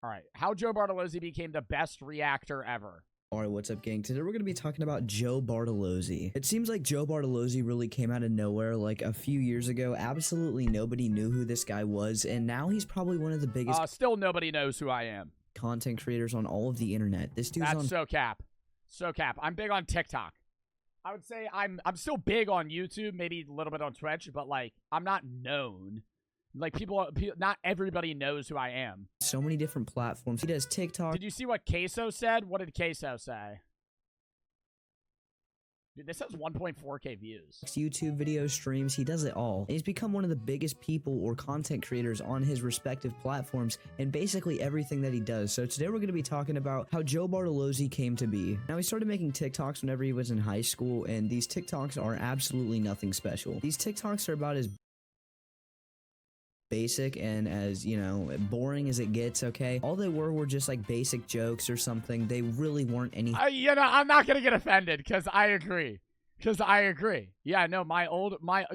All right. How Joe Bartolozzi became the best reactor ever. Alright, what's up, gang? Today we're going to be talking about Joe Bartolozzi. It seems like Joe Bartolozzi really came out of nowhere like a few years ago. Absolutely nobody knew who this guy was, and now he's probably one of the biggest Still nobody knows who I am. Content creators on all of the internet. This dude's That's so cap. So cap. I'm big on TikTok. I would say I'm still big on YouTube, maybe a little bit on Twitch, but like I'm not known. Like people, not everybody knows who I am. So many different platforms. He does TikTok. Did you see what Queso said? What did Queso say? Dude, this has 1.4K views. YouTube videos, streams, he does it all. And he's become one of the biggest people or content creators on his respective platforms and basically everything that he does. So today we're going to be talking about how Joe Bartolozzi came to be. Now, he started making TikToks whenever he was in high school, and these TikToks are absolutely nothing special. These TikToks are about as basic and as, you know, boring as it gets, okay? All they were just like basic jokes or something. They really weren't any. You know, I'm not gonna get offended because I agree. Yeah, no,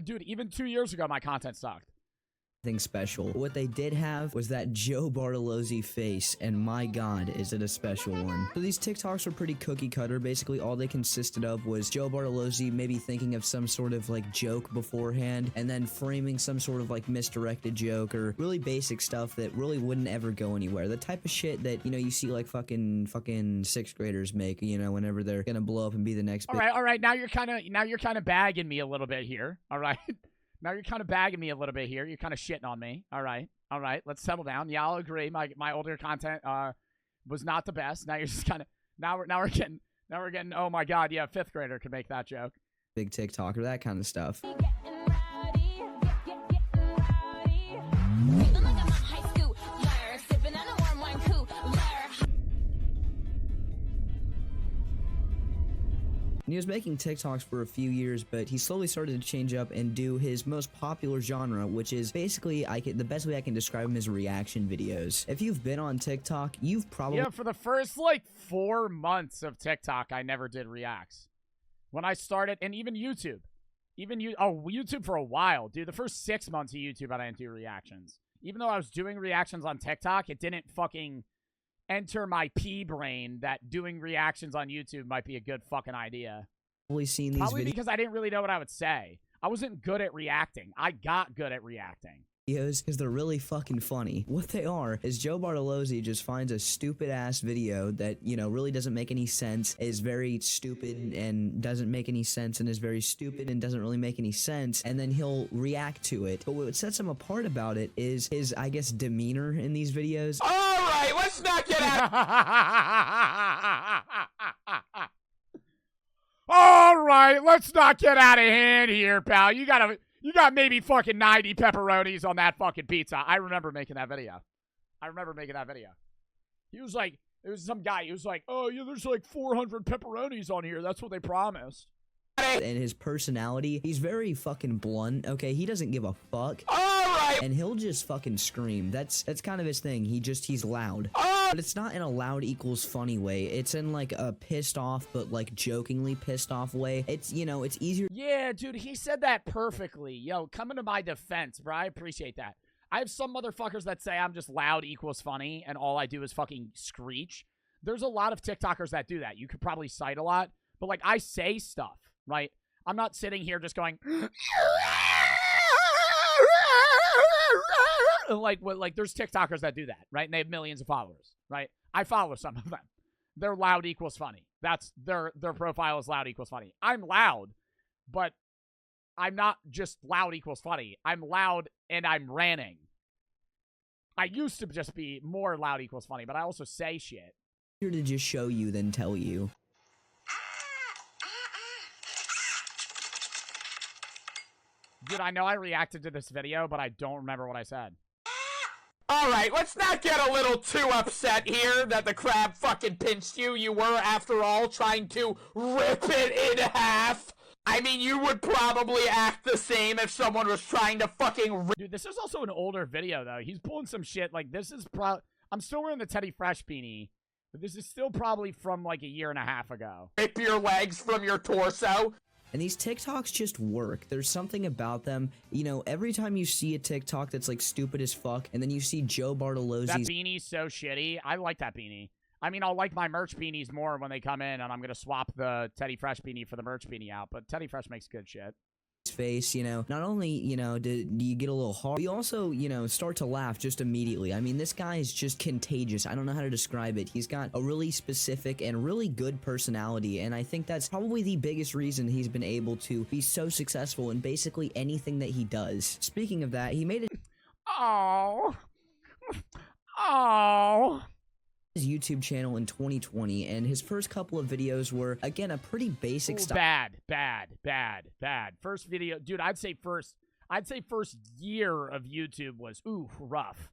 dude, even 2 years ago, my content sucked. Special. What they did have was that Joe Bartolozzi face, and my god, is it a special one. So these TikToks were pretty cookie cutter. Basically all they consisted of was Joe Bartolozzi maybe thinking of some sort of like joke beforehand and then framing some sort of like misdirected joke or really basic stuff that really wouldn't ever go anywhere. The type of shit that, you know, you see like fucking sixth graders make, you know, whenever they're gonna blow up and be the next all right, now you're kind of bagging me a little bit here. All right. Now you're kind of bagging me a little bit here. You're kind of shitting on me. All right. Let's settle down. Yeah, I'll agree. My older content was not the best. Now you're just kind of now we're getting. Oh my god, yeah, fifth grader could make that joke. Big TikToker, that kind of stuff. And he was making TikToks for a few years, but he slowly started to change up and do his most popular genre, which is basically, the best way I can describe him is reaction videos. If you've been on TikTok, you've probably... Yeah, for the first, like, 4 months of TikTok, I never did reacts. When I started, and even YouTube. YouTube for a while, dude. The first 6 months of YouTube, I didn't do reactions. Even though I was doing reactions on TikTok, it didn't fucking enter my pea brain that doing reactions on YouTube might be a good fucking idea. Seen these Probably because I didn't really know what I would say. I wasn't good at reacting. I got good at reacting. Videos because they're really fucking funny. What they are is Joe Bartolozzi just finds a stupid ass video that, you know, really doesn't make any sense, is very stupid and doesn't make any sense, and is very stupid and doesn't really make any sense, and then he'll react to it. But what sets him apart about it is his, I guess, demeanor in these videos. Alright, let's not get out. Alright, let's not get out of hand here, pal. You got maybe fucking 90 pepperonis on that fucking pizza. I remember making that video. He was like, it was some guy. He was like, oh, yeah, there's like 400 pepperonis on here. That's what they promised. And his personality, he's very fucking blunt, okay? He doesn't give a fuck. Alright! And he'll just fucking scream. That's kind of his thing. He's loud. But it's not in a loud equals funny way. It's in like a pissed off, but like jokingly pissed off way. It's, you know, it's easier. Yeah, dude, he said that perfectly. Yo, coming to my defense, bro. I appreciate that. I have some motherfuckers that say I'm just loud equals funny, and all I do is fucking screech. There's a lot of TikTokers that do that. You could probably cite a lot, but like I say stuff, right? I'm not sitting here just going like there's TikTokers that do that, right? And they have millions of followers, right? I follow some of them. They're loud equals funny. That's their profile is loud equals funny. I'm loud, but I'm not just loud equals funny. I'm loud and I'm ranting. I used to just be more loud equals funny, but I also say shit. Here to just show you than tell you. Dude, I know I reacted to this video, but I don't remember what I said. Alright, let's not get a little too upset here that the crab fucking pinched you. You were, after all, trying to rip it in half. I mean, you would probably act the same if someone was trying to fucking rip. Dude, this is also an older video, though. He's pulling some shit. Like, this is I'm still wearing the Teddy Fresh beanie, but this is still probably from, like, a year and a half ago. Rip your legs from your torso. And these TikToks just work. There's something about them. You know, every time you see a TikTok that's like stupid as fuck, and then you see Joe Bartolozzi's... That beanie's so shitty. I like that beanie. I mean, I'll like my merch beanies more when they come in, and I'm going to swap the Teddy Fresh beanie for the merch beanie out, but Teddy Fresh makes good shit. Face, you know, not only, you know, do you get a little hard, you also, you know, start to laugh just immediately. I mean, this guy is just contagious. I don't know how to describe it. He's got a really specific and really good personality, and I think that's probably the biggest reason he's been able to be so successful in basically anything that he does. Speaking of that, he made it... Oh. Oh. His YouTube channel in 2020, and his first couple of videos were, again, a pretty basic style. Bad. First video, dude, I'd say first year of YouTube was, rough.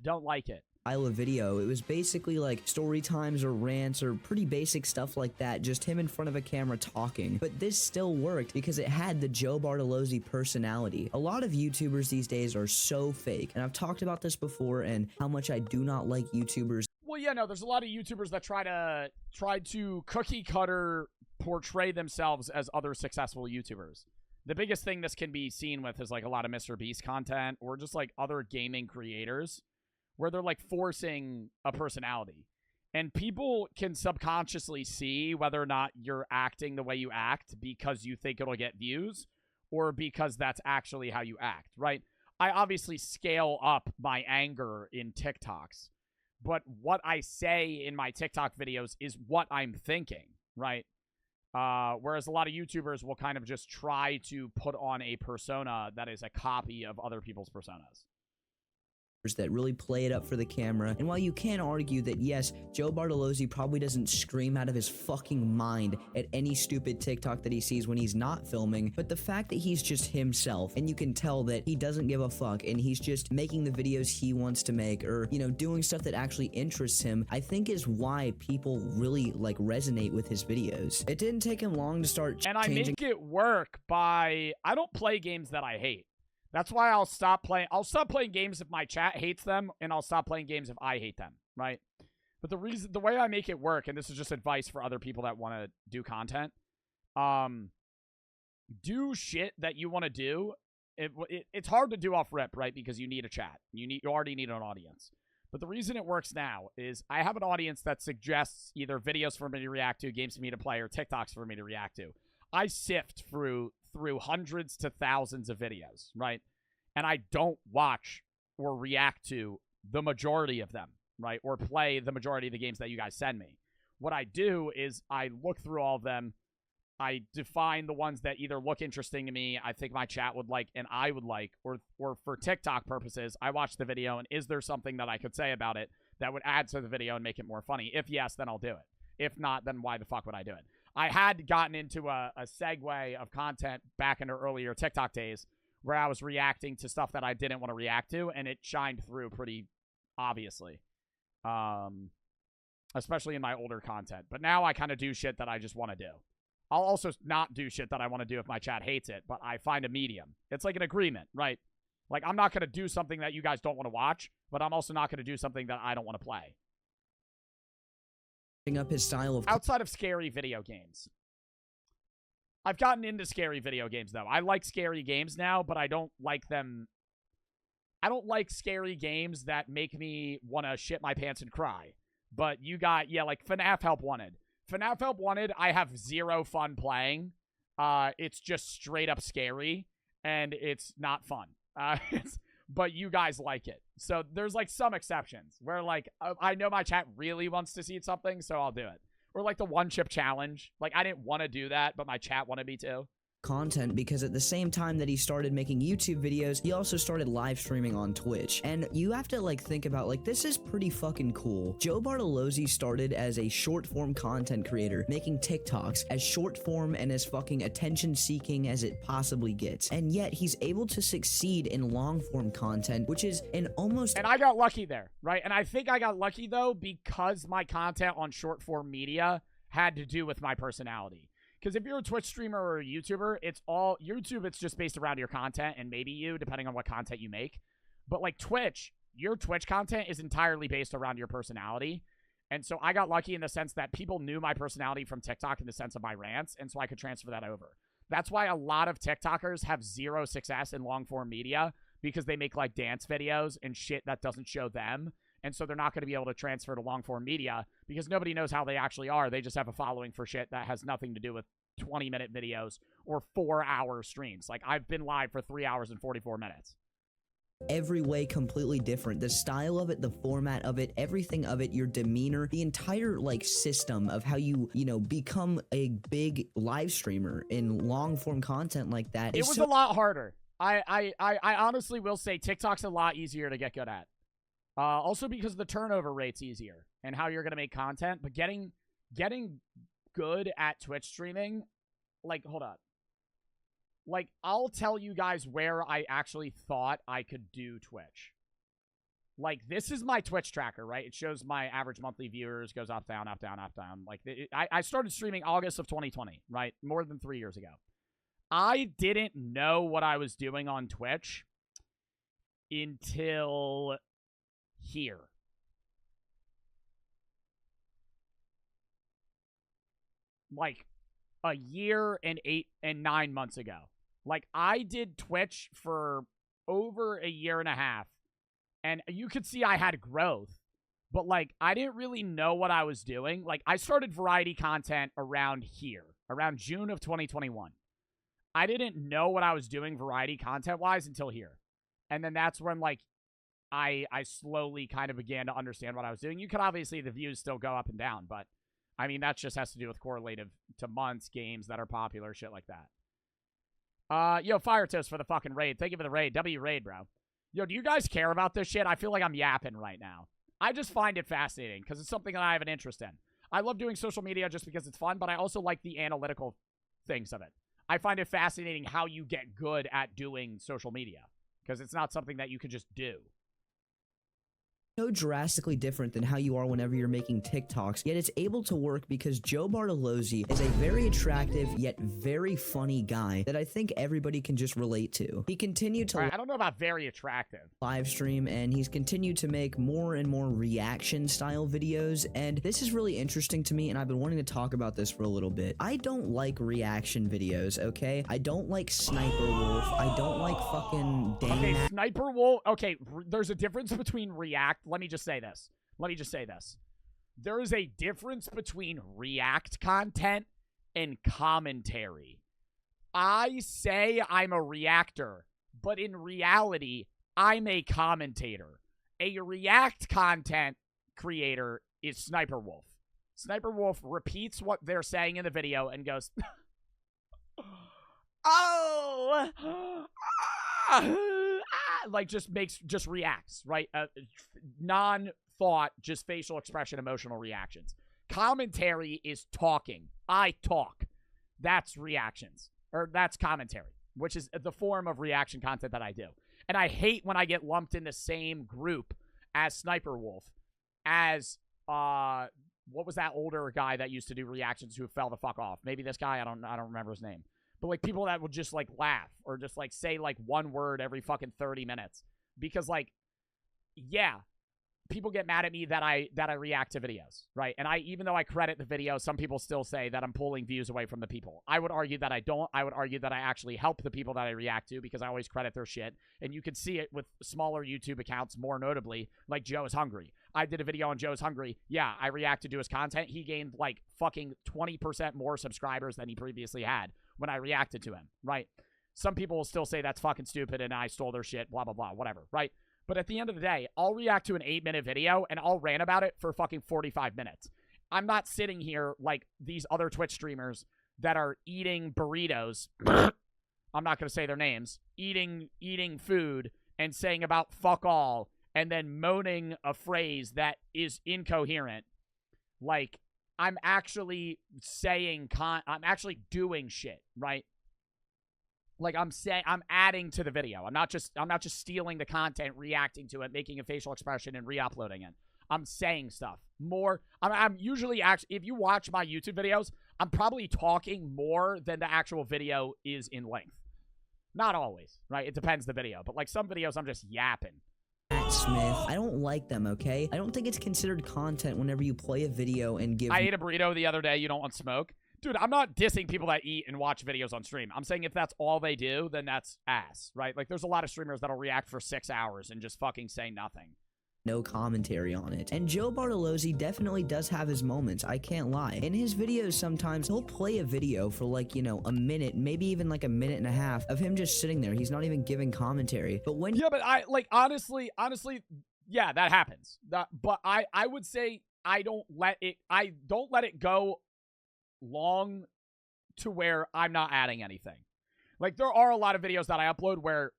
Don't like it. Style of video. It was basically like story times or rants or pretty basic stuff like that, just him in front of a camera talking. But this still worked because it had the Joe Bartolozzi personality. A lot of YouTubers these days are so fake, and I've talked about this before and how much I do not like YouTubers. Well, yeah, no, there's a lot of YouTubers that try to cookie cutter portray themselves as other successful YouTubers. The biggest thing this can be seen with is like a lot of Mr. Beast content or just like other gaming creators, where they're like forcing a personality. And people can subconsciously see whether or not you're acting the way you act because you think it'll get views or because that's actually how you act, right? I obviously scale up my anger in TikToks, but what I say in my TikTok videos is what I'm thinking, right? Whereas a lot of YouTubers will kind of just try to put on a persona that is a copy of other people's personas. That really play it up for the camera. And while you can argue that yes, Joe Bartolozzi probably doesn't scream out of his fucking mind at any stupid TikTok that he sees when he's not filming, but the fact that he's just himself and you can tell that he doesn't give a fuck and he's just making the videos he wants to make, or, you know, doing stuff that actually interests him, I think is why people really like resonate with his videos. It didn't take him long to start changing. And I make it work by, I don't play games that I hate. That's why I'll stop playing games if my chat hates them, and I'll stop playing games if I hate them, right? But the way I make it work, and this is just advice for other people that want to do content, do shit that you want to do. It's hard to do off rip, right? Because you need a chat. You already need an audience. But the reason it works now is I have an audience that suggests either videos for me to react to, games for me to play, or TikToks for me to react to. I sift through hundreds to thousands of videos, right? And I don't watch or react to the majority of them, right? Or play the majority of the games that you guys send me. What I do is I look through all of them. I define the ones that either look interesting to me, I think my chat would like, and I would like, or for TikTok purposes, I watch the video, and is there something that I could say about it that would add to the video and make it more funny? If yes, then I'll do it. If not, then why the fuck would I do it? I had gotten into a segue of content back in the earlier TikTok days where I was reacting to stuff that I didn't want to react to, and it shined through pretty obviously, especially in my older content. But now I kind of do shit that I just want to do. I'll also not do shit that I want to do if my chat hates it, but I find a medium. It's like an agreement, right? Like, I'm not going to do something that you guys don't want to watch, but I'm also not going to do something that I don't want to play. Up his style of outside of scary video games. I've gotten into scary video games, though. I like scary games now, but I don't like them. I don't like scary games that make me want to shit my pants and cry. But you got, yeah, like FNAF Help Wanted. FNAF Help Wanted, I have zero fun playing. It's just straight up scary, and it's not fun. But you guys like it. So there's like some exceptions where like I know my chat really wants to see something, so I'll do it. Or like the one chip challenge. Like I didn't want to do that, but my chat wanted me to. Content, because at the same time that he started making YouTube videos, he also started live streaming on Twitch. And you have to like think about like, this is pretty fucking cool. Joe Bartolozzi started as a short form content creator, making TikToks as short form and as fucking attention seeking as it possibly gets. And yet he's able to succeed in long form content, which is an almost... And I got lucky there, right? And I think I got lucky though, because my content on short form media had to do with my personality. Because if you're a Twitch streamer or a YouTuber, it's all YouTube. It's just based around your content and maybe you, depending on what content you make. But like Twitch, your Twitch content is entirely based around your personality. And so I got lucky in the sense that people knew my personality from TikTok in the sense of my rants, and so I could transfer that over. That's why a lot of TikTokers have zero success in long-form media, because they make, like, dance videos and shit that doesn't show them. And so they're not going to be able to transfer to long-form media because nobody knows how they actually are. They just have a following for shit that has nothing to do with 20-minute videos or 4-hour streams. Like, I've been live for 3 hours and 44 minutes. Every way completely different. The style of it, the format of it, everything of it, your demeanor, the entire like system of how you know, become a big live streamer in long form content like that. It was a lot harder. I honestly will say TikTok's a lot easier to get good at. Also because the turnover rate's easier and how you're gonna make content, but getting good at Twitch streaming, like, hold up. Like, I'll tell you guys where I actually thought I could do Twitch. Like, this is my Twitch tracker, right? It shows my average monthly viewers, goes up, down, up, down, up, down. Like, I started streaming August of 2020, right? More than 3 years ago. I didn't know what I was doing on Twitch until here. Like, a year and 8 and 9 months ago. Like, I did Twitch for over a year and a half, and you could see I had growth, but, like, I didn't really know what I was doing. Like, I started variety content around here, around June of 2021. I didn't know what I was doing variety content-wise until here. And then that's when, like, I slowly kind of began to understand what I was doing. You could obviously, the views still go up and down, but, I mean, that just has to do with correlative to months, games that are popular, shit like that. Yo, Fire Toast for the fucking raid. Thank you for the raid. W raid, bro. Yo, do you guys care about this shit? I feel like I'm yapping right now. I just find it fascinating because it's something that I have an interest in. I love doing social media just because it's fun, but I also like the analytical things of it. I find it fascinating how you get good at doing social media because it's not something that you can just do. So drastically different than how you are whenever you're making TikToks, yet it's able to work because Joe Bartolozzi is a very attractive yet very funny guy that I think everybody can just relate to. He continued to I don't know about very attractive. Live stream, and he's continued to make more and more reaction style videos, and this is really interesting to me, and I've been wanting to talk about this for a little bit. I don't like reaction videos, okay? I don't like Sniper Wolf. I don't like fucking Okay, Sniper Wolf. Okay, there's a difference between react. Let me just say this. There is a difference between react content and commentary. I say I'm a reactor, but in reality, I'm a commentator. A react content creator is Sniper Wolf. Sniper Wolf repeats what they're saying in the video and goes, oh, like just reacts, right? Non-thought, just facial expression, emotional reactions. Commentary is talking. I talk. That's reactions, or that's commentary, which is the form of reaction content that I do. And I hate when I get lumped in the same group as Sniper Wolf, as, what was that older guy that used to do reactions who fell the fuck off? Maybe this guy, I don't remember his name. But, like, people that would just, like, laugh or just, like, say, like, one word every fucking 30 minutes. Because, like, yeah, people get mad at me that I react to videos, right? And even though I credit the video, some people still say that I'm pulling views away from the people. I would argue that I don't. I would argue that I actually help the people that I react to because I always credit their shit. And you can see it with smaller YouTube accounts, more notably, like Joe is Hungry. I did a video on Joe's Hungry. Yeah, I reacted to his content. He gained, like, fucking 20% more subscribers than he previously had when I reacted to him, right? Some people will still say that's fucking stupid and I stole their shit, blah, blah, blah, whatever, right? But at the end of the day, I'll react to an 8-minute video and I'll rant about it for fucking 45 minutes. I'm not sitting here like these other Twitch streamers that are eating burritos. I'm not going to say their names. Eating food and saying about fuck all and then moaning a phrase that is incoherent. Like, I'm actually saying I'm actually doing shit, right? Like, I'm adding to the video. I'm not just stealing the content, reacting to it, making a facial expression and re-uploading it. I'm saying stuff more. I'm usually actually, if you watch my YouTube videos, I'm probably talking more than the actual video is in length. Not always, right? It depends the video, but like some videos I'm just yapping. Matt Smith. I don't like them, okay? I don't think it's considered content whenever you play a video and give... I ate a burrito the other day. You don't want smoke? Dude, I'm not dissing people that eat and watch videos on stream. I'm saying if that's all they do, then that's ass, right? Like, there's a lot of streamers that'll react for 6 hours and just fucking say nothing. No commentary on it. And Joe Bartolozzi definitely does have his moments, I can't lie. In his videos sometimes, he'll play a video for like, you know, a minute, maybe even like a minute and a half of him just sitting there. He's not even giving commentary. But when... Yeah, but I, like, honestly, yeah, that happens. But I would say I don't let it go long to where I'm not adding anything. Like, there are a lot of videos that I upload where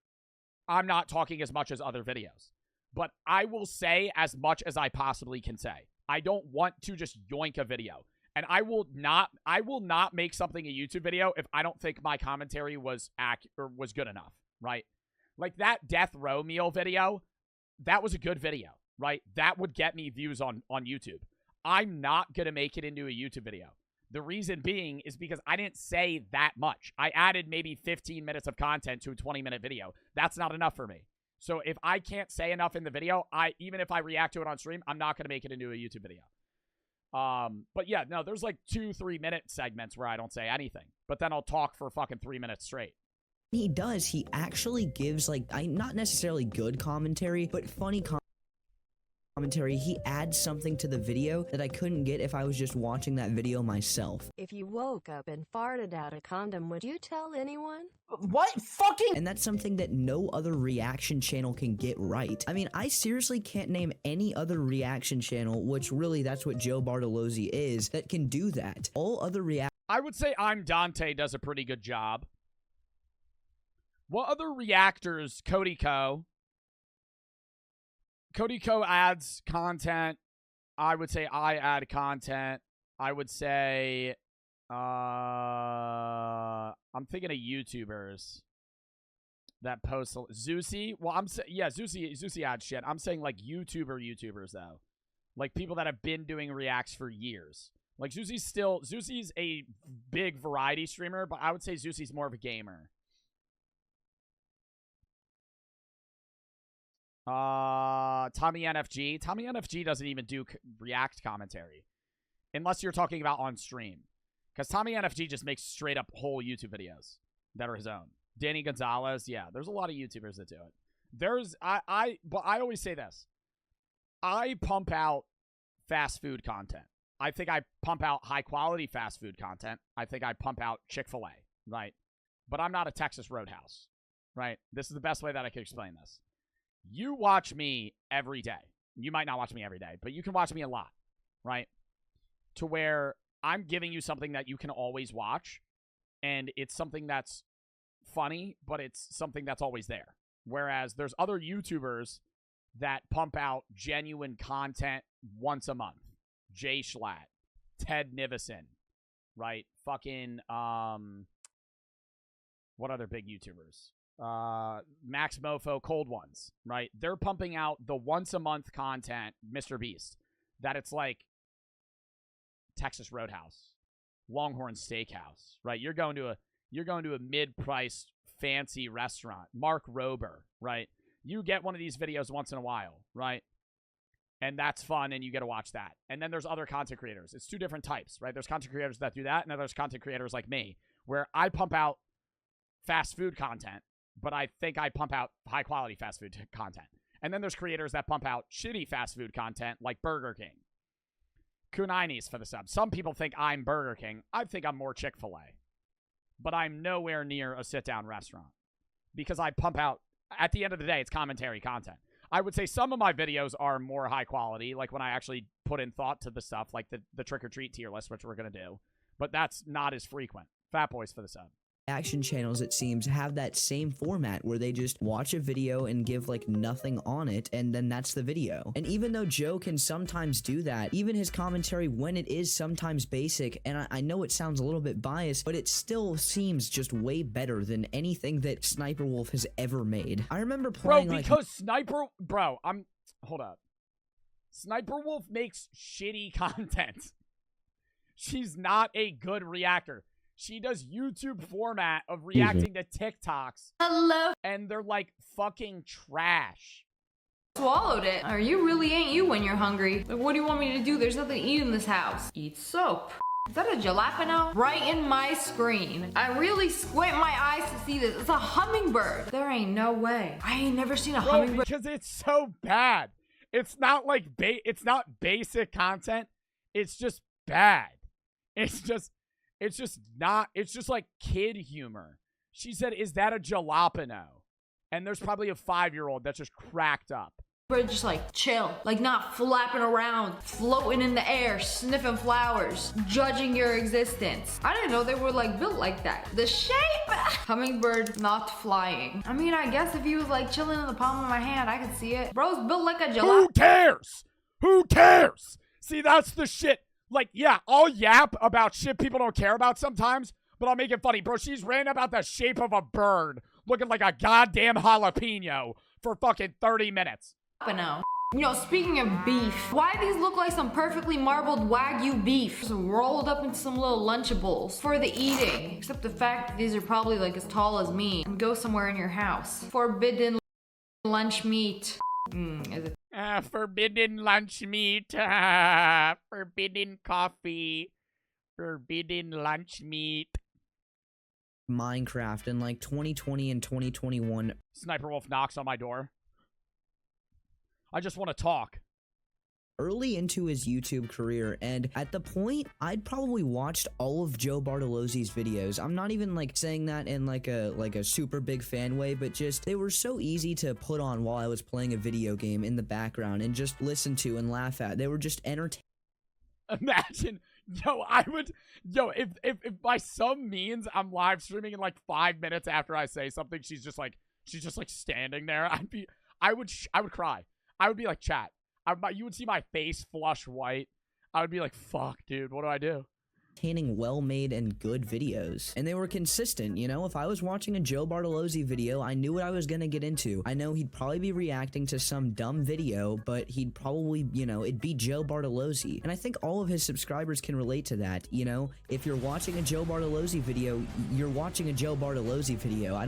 I'm not talking as much as other videos. But I will say as much as I possibly can say. I don't want to just yoink a video. And I will not make something a YouTube video if I don't think my commentary was good enough, right? Like that death row meal video, that was a good video, right? That would get me views on YouTube. I'm not going to make it into a YouTube video. The reason being is because I didn't say that much. I added maybe 15 minutes of content to a 20-minute video. That's not enough for me. So if I can't say enough in the video, even if I react to it on stream, I'm not going to make it into a YouTube video. But yeah, no, there's like 2-3 minute segments where I don't say anything, but then I'll talk for fucking 3 minutes straight. He does. He actually gives like, not necessarily good commentary, but funny commentary. He adds something to the video that I couldn't get if I was just watching that video myself. If you woke up and farted out a condom, would you tell anyone? What fucking... And that's something that no other reaction channel can get right. I mean, I seriously can't name any other reaction channel, which really that's what Joe Bartolozzi is, that can do that. All other I would say I'm Dante does a pretty good job. What other reactors? Cody Co adds content. I would say I add content. I would say I'm thinking of YouTubers that post Zeusy. Well, Zeusy adds shit. I'm saying like YouTubers though. Like people that have been doing reacts for years. Like Zeusy's a big variety streamer, but I would say Zeusy's more of a gamer. Tommy NFG. Tommy NFG doesn't even do react commentary. Unless you're talking about on stream. Because Tommy NFG just makes straight up whole YouTube videos that are his own. Danny Gonzalez, yeah, there's a lot of YouTubers that do it. But I always say this. I pump out fast food content. I think I pump out high quality fast food content. I think I pump out Chick-fil-A, right? But I'm not a Texas Roadhouse, right? This is the best way that I can explain this. You watch me every day. You might not watch me every day, but you can watch me a lot, right? To where I'm giving you something that you can always watch, and it's something that's funny, but it's something that's always there. Whereas there's other YouTubers that pump out genuine content once a month. Jay Schlatt, Ted Nivison, right? Fucking, what other big YouTubers? Max Mofo, Cold Ones, right? They're pumping out the once a month content, Mr. Beast, that it's like Texas Roadhouse, Longhorn Steakhouse, right? You're going to a mid-priced fancy restaurant, Mark Rober, right? You get one of these videos once in a while, right? And that's fun, and you get to watch that. And then there's other content creators. It's two different types, right? There's content creators that do that, and then there's content creators like me, where I pump out fast food content, but I think I pump out high-quality fast food content. And then there's creators that pump out shitty fast food content, like Burger King. Kunainis for the sub. Some people think I'm Burger King. I think I'm more Chick-fil-A. But I'm nowhere near a sit-down restaurant. Because I pump out, at the end of the day, it's commentary content. I would say some of my videos are more high quality, like when I actually put in thought to the stuff, like the trick-or-treat tier list, which we're going to do. But that's not as frequent. Fat Boys for the sub. Reaction channels, it seems, have that same format where they just watch a video and give like nothing on it, and then that's the video. And even though Joe can sometimes do that, even his commentary, when it is sometimes basic, and I know it sounds a little bit biased, but it still seems just way better than anything that Sniper Wolf has ever made. I remember playing hold up. Sniper Wolf makes shitty content. She's not a good reactor. She does YouTube format of reacting to TikToks. Hello. And they're like fucking trash. swallowed it. Or you really ain't you when you're hungry. Like, what do you want me to do? There's nothing to eat in this house. Eat soap. Is that a jalapeno? Right in my screen. I really squint my eyes to see this. It's a hummingbird. There ain't no way. I ain't never seen a hummingbird. Because it's so bad. It's not like it's not basic content. It's just bad. It's just like kid humor. She said, "Is that a jalapeno?" And there's probably a 5-year-old that's just cracked up. Bird just like chill, like not flapping around, floating in the air, sniffing flowers, judging your existence. I didn't know they were like built like that. The shape! Hummingbird not flying. I mean, I guess if he was like chilling in the palm of my hand, I could see it. Bro's built like a jalapeno. Who cares? Who cares? See, that's the shit. Like, yeah, I'll yap about shit people don't care about sometimes, but I'll make it funny. Bro, she's ranting about the shape of a bird looking like a goddamn jalapeno for fucking 30 minutes. You know, speaking of beef, why these look like some perfectly marbled Wagyu beef just rolled up into some little Lunchables for the eating? Except the fact that these are probably like as tall as me and go somewhere in your house. Forbidden lunch meat. Is it? Forbidden lunch meat. Forbidden coffee. Forbidden lunch meat. Minecraft in like 2020 and 2021. Sniper Wolf knocks on my door. I just want to talk. Early into his YouTube career, and at the point, I'd probably watched all of Joe Bartolozzi's videos. I'm not even like saying that in like a super big fan way, but just they were so easy to put on while I was playing a video game in the background and just listen to and laugh at. They were just entertaining. Imagine, if by some means I'm live streaming in like 5 minutes after I say something, she's just like standing there. I would cry. I would be like, chat. You would see my face flush white. I would be like, fuck, dude, what do I do? Well-made and good videos, and they were consistent. You know, if I was watching a Joe Bartolozzi video, I knew what I was gonna get into. I know he'd probably be reacting to some dumb video, but he'd probably, you know, it'd be Joe Bartolozzi, and I think all of his subscribers can relate to that. You know, if you're watching a Joe Bartolozzi video, you're watching a Joe Bartolozzi video.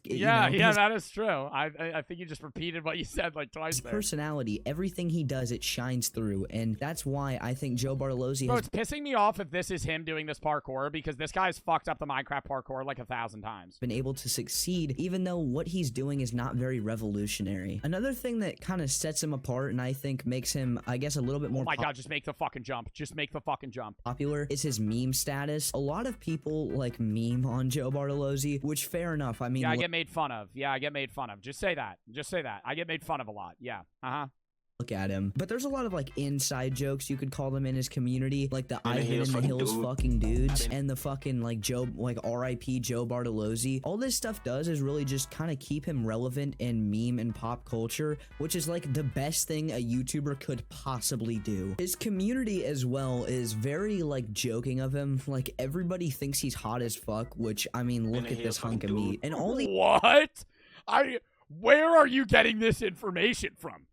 Yeah, that is true. I think you just repeated what you said like twice. His there. Personality, everything he does, it shines through, and that's why I think Joe Bartolozzi. Bro, it's pissing me off if this is him doing this parkour, because this guy's fucked up the Minecraft parkour like 1,000 times. Been able to succeed even though what he's doing is not very revolutionary. Another thing that kind of sets him apart and I think makes him, I guess, a little bit more— oh my god, just make the fucking jump. Just make the fucking jump. Popular is his meme status. A lot of people like meme on Joe Bartolozzi, which fair enough. I mean, yeah, I get made fun of. Yeah, I get made fun of. Just say that. Just say that. I get made fun of a lot. Yeah. Look at him. But there's a lot of like inside jokes, you could call them, in his community, like the I Hid in the Hills fucking dudes and the fucking like Joe, like RIP Joe Bartolozzi. All this stuff does is really just kind of keep him relevant in meme and pop culture, which is like the best thing a YouTuber could possibly do. His community as well is very like joking of him. Like everybody thinks he's hot as fuck, which I mean, look at this hunk of meat. And all the— what? Where are you getting this information from?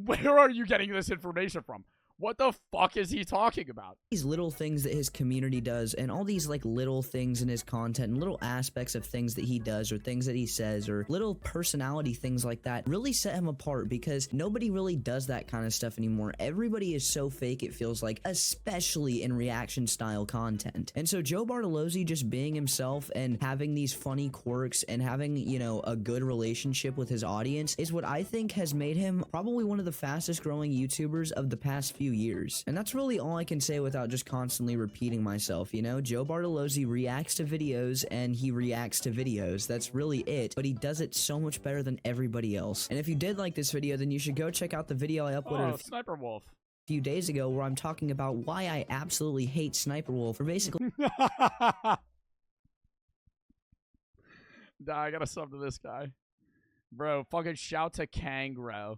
Where are you getting this information from? What the fuck is he talking about? These little things that his community does, and all these like little things in his content and little aspects of things that he does or things that he says or little personality things like that really set him apart, because nobody really does that kind of stuff anymore. Everybody is so fake, it feels like, especially in reaction style content. And so Joe Bartolozzi just being himself and having these funny quirks and having, you know, a good relationship with his audience is what I think has made him probably one of the fastest growing YouTubers of the past few years. And that's really all I can say without just constantly repeating myself. You know, Joe Bartolozzi reacts to videos and he reacts to videos. That's really it, but he does it so much better than everybody else. And if you did like this video, then you should go check out the video I uploaded Sniper Wolf a few days ago where I'm talking about why I absolutely hate Sniper Wolf, or basically I gotta sub to this guy. Bro, fucking shout to Kangro.